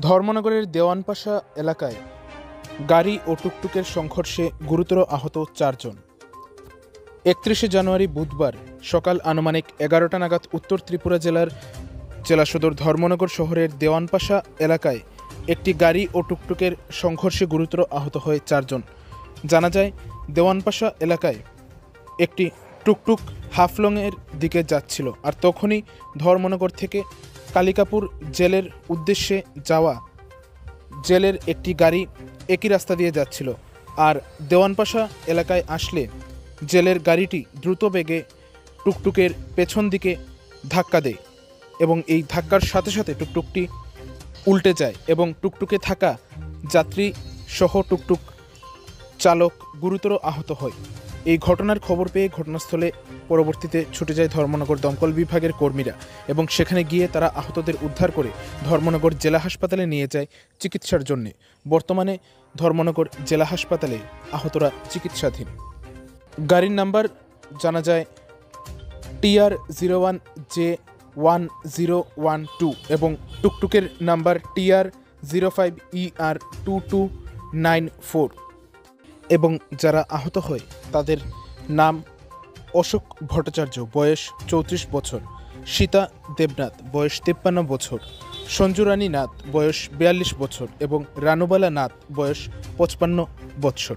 ধর্মনগরের দেওয়ানপাশা এলাকায় গাড়ি ও টুকটুকের সংঘর্ষে গুরুতর আহত 4 জন। 31শে জানুয়ারি বুধবার সকাল আনুমানিক 11টা নাগাদ উত্তর ত্রিপুরা জেলা সদর ধর্মনগর শহরের দেওয়ানপাশা এলাকায় একটি গাড়ি ও টুকটুকের সংঘর্ষে গুরুতর আহত হয় 4 জন। জানা যায়, দেওয়ানপাশা এলাকায় একটি টুকটুক হাফলংয়ের দিকে যাচ্ছিল, আর তখনই ধর্মনগর থেকে কালিকাপুর জেলের উদ্দেশ্যে যাওয়া জেলের একটি গাড়ি একই রাস্তা দিয়ে যাচ্ছিল, আর দেওয়ানপাশা এলাকায় আসলে জেলের গাড়িটি দ্রুত বেগে টুকটুকের পেছন দিকে ধাক্কা দেয় এবং এই ধাক্কার সাথে সাথে টুকটুকটি উল্টে যায় এবং টুকটুকে থাকা যাত্রী সহ টুকটুক চালক গুরুতর আহত হয়। এই ঘটনার খবর পেয়ে ঘটনাস্থলে পরবর্তীতে ছুটে যায় ধর্মনগর দমকল বিভাগের কর্মীরা এবং সেখানে গিয়ে তারা আহতদের উদ্ধার করে ধর্মনগর জেলা হাসপাতালে নিয়ে যায় চিকিৎসার জন্য। বর্তমানে ধর্মনগর জেলা হাসপাতালে আহতরা চিকিৎসাধীন। গাড়ির নাম্বার জানা যায় TR01J1012 এবং টুকটুকের নাম্বার TR05ER2294 এবং যারা আহত হয় তাদের নাম অশোক ভট্টাচার্য, বয়স 34 বছর, সীতা দেবনাথ, বয়স 53 বছর, সঞ্জুরানী নাথ, বয়স 42 বছর এবং রানুবালা নাথ, বয়স 55 বছর।